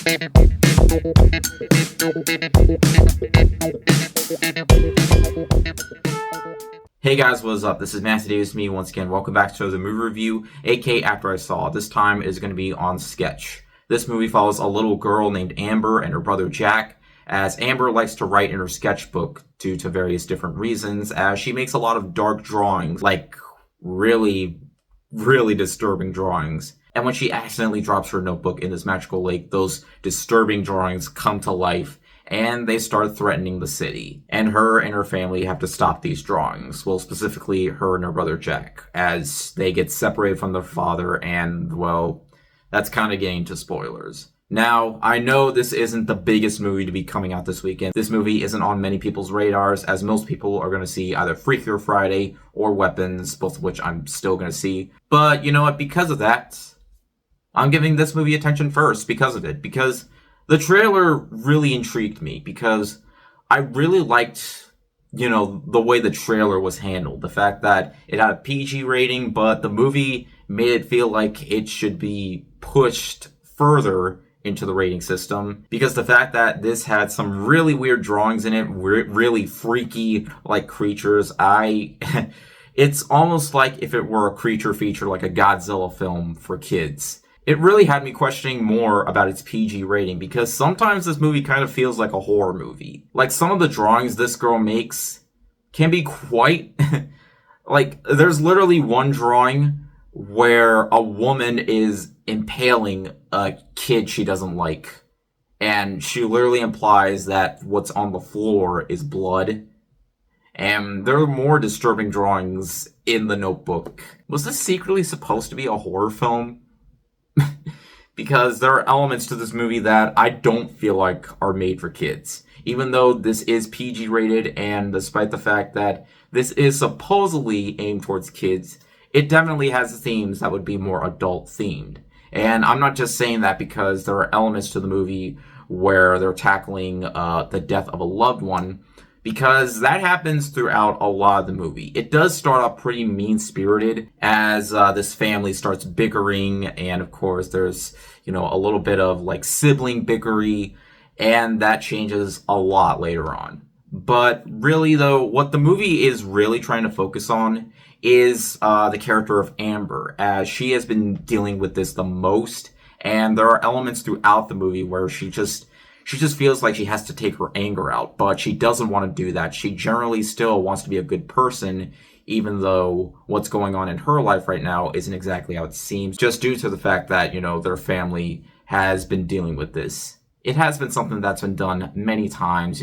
Hey guys, what is up? This is Matthew Davis, me once again. Welcome back to the movie review, aka After I Saw. This time is going to be on Sketch. This movie follows a little girl named Amber and her brother Jack, as Amber likes to write in her sketchbook due to various different reasons, as she makes a lot of dark drawings, like really disturbing drawings. And when she accidentally drops her notebook in this magical lake, those disturbing drawings come to life, and they start threatening the city. And her family have to stop these drawings. Well, specifically her and her brother Jack, as they get separated from their father, and, well, that's kind of getting to spoilers. Now, I know this isn't the biggest movie to be coming out this weekend. This movie isn't on many people's radars, as most people are going to see either Freakier Friday or Weapons, both of which I'm still going to see. But you know what? Because of that, I'm giving this movie attention first because of it. Because the trailer really intrigued me. Because I really liked, the way the trailer was handled. The fact that it had a PG rating, but the movie made it feel like it should be pushed further into the rating system, because the fact that this had some really weird drawings in it, really freaky like creatures, it's almost like if it were a creature feature like a Godzilla film for kids. It really had me questioning more about its PG rating, because sometimes this movie kind of feels like a horror movie. Like, some of the drawings this girl makes can be quite like, there's literally one drawing where a woman is impaling a kid she doesn't like. And she literally implies that what's on the floor is blood. And there are more disturbing drawings in the notebook. Was this secretly supposed to be a horror film? Because there are elements to this movie that I don't feel like are made for kids. Even though this is PG rated, and despite the fact that this is supposedly aimed towards kids, it definitely has themes that would be more adult themed. And I'm not just saying that because there are elements to the movie where they're tackling the death of a loved one, because that happens throughout a lot of the movie. It does start off pretty mean-spirited as this family starts bickering, and of course there's, a little bit of like sibling bickery, and that changes a lot later on. But really though, what the movie is really trying to focus on is the character of Amber, as she has been dealing with this the most, and there are elements throughout the movie where she just feels like she has to take her anger out, but she doesn't want to do that. She generally still wants to be a good person, even though what's going on in her life right now isn't exactly how it seems, just due to the fact that, their family has been dealing with this. It has been something that's been done many times,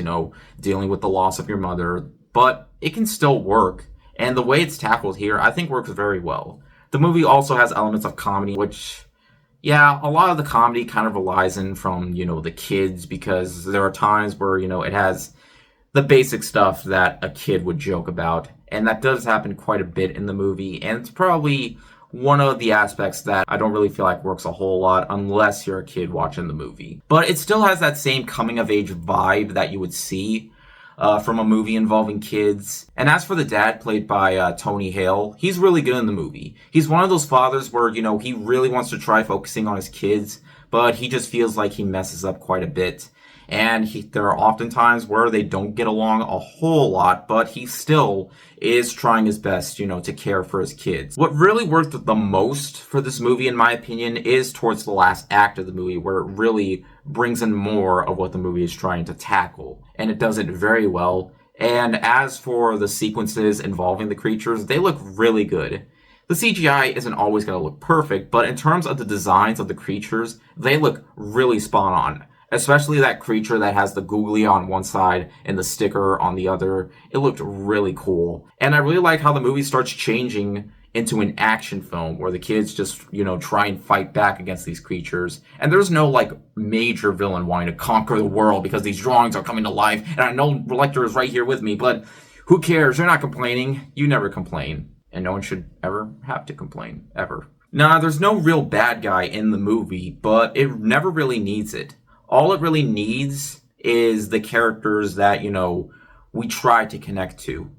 dealing with the loss of your mother, but it can still work. And the way it's tackled here, I think, works very well. The movie also has elements of comedy, which, yeah, a lot of the comedy kind of relies in from, the kids, because there are times where, it has the basic stuff that a kid would joke about. And that does happen quite a bit in the movie. And it's probably one of the aspects that I don't really feel like works a whole lot unless you're a kid watching the movie. But it still has that same coming-of-age vibe that you would see from a movie involving kids. And as for the dad, played by Tony Hale, he's really good in the movie. He's one of those fathers where, he really wants to try focusing on his kids, but he just feels like he messes up quite a bit. And there are often times where they don't get along a whole lot, but he still is trying his best, to care for his kids. What really worked the most for this movie, in my opinion, is towards the last act of the movie, where it really brings in more of what the movie is trying to tackle. And it does it very well. And as for the sequences involving the creatures, they look really good. The CGI isn't always going to look perfect, but in terms of the designs of the creatures, they look really spot on. Especially that creature that has the googly on one side and the sticker on the other. It looked really cool. And I really like how the movie starts changing into an action film where the kids just, try and fight back against these creatures. And there's no, major villain wanting to conquer the world because these drawings are coming to life. And I know Lecter is right here with me, but who cares? You're not complaining. You never complain. And no one should ever have to complain. Ever. Nah, there's no real bad guy in the movie, but it never really needs it. All it really needs is the characters that, we try to connect to.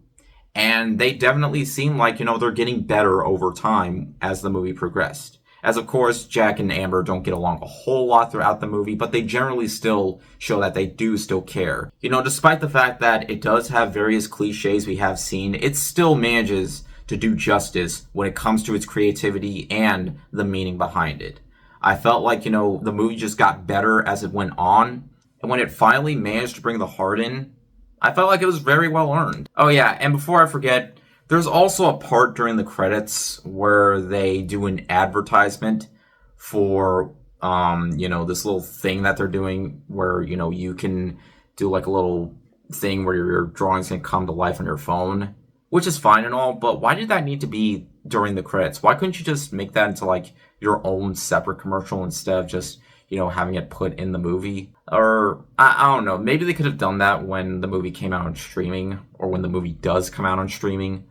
And they definitely seem like, they're getting better over time as the movie progressed. As of course, Jack and Amber don't get along a whole lot throughout the movie, but they generally still show that they do still care. You know, despite the fact that it does have various cliches we have seen, it still manages to do justice when it comes to its creativity and the meaning behind it. I felt like, you know, the movie just got better as it went on, and when it finally managed to bring the heart in, I felt like it was very well earned. Oh yeah, and before I forget, there's also a part during the credits where they do an advertisement for, you know, this little thing that they're doing where, you know, you can do like a little thing where your drawings can come to life on your phone, which is fine and all, but why did that need to be during the credits? Why couldn't you just make that into like your own separate commercial instead of just, you know, having it put in the movie? Or, I don't know, maybe they could have done that when the movie came out on streaming, or when the movie does come out on streaming.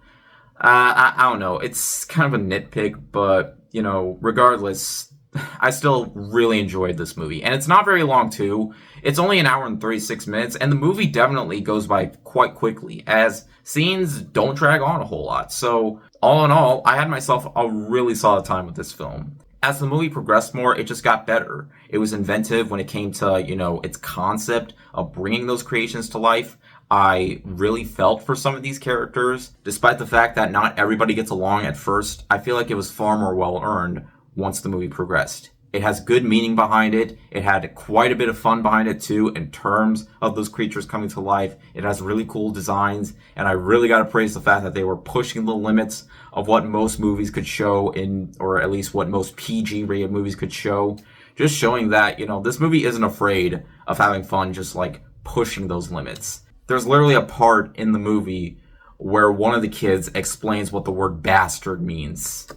I don't know. It's kind of a nitpick, but, you know, regardless, I still really enjoyed this movie. And it's not very long, too. It's only an hour and 36 minutes, and the movie definitely goes by quite quickly, as scenes don't drag on a whole lot. So, all in all, I had myself a really solid time with this film. As the movie progressed more, it just got better. It was inventive when it came to, you know, its concept of bringing those creations to life. I really felt for some of these characters. Despite the fact that not everybody gets along at first, I feel like it was far more well earned once the movie progressed. It has good meaning behind it. It had quite a bit of fun behind it too, in terms of those creatures coming to life. It has really cool designs, and I really gotta praise the fact that they were pushing the limits of what most movies could show or at least what most PG rated movies could show. Just showing that, you know, this movie isn't afraid of having fun, just like pushing those limits. There's literally a part in the movie where one of the kids explains what the word bastard means.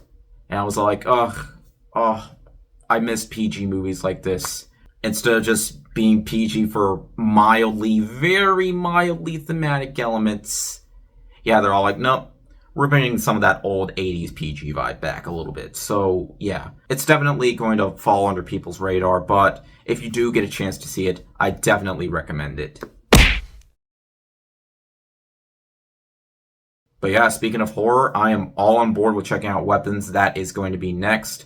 And I was like, I miss PG movies like this. Instead of just being PG for very mildly thematic elements. Yeah, they're all like, nope, we're bringing some of that old 80s PG vibe back a little bit. So, yeah, it's definitely going to fall under people's radar, but if you do get a chance to see it, I definitely recommend it. But yeah, speaking of horror, I am all on board with checking out Weapons. That is going to be next.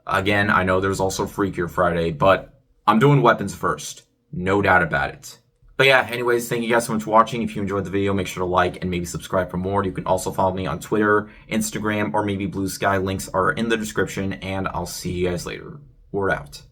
Again, I know there's also Freakier Friday, but I'm doing Weapons first. No doubt about it. But yeah, anyways, thank you guys so much for watching. If you enjoyed the video, make sure to like and maybe subscribe for more. You can also follow me on Twitter, Instagram, or maybe Blue Sky. Links are in the description, and I'll see you guys later. We're out.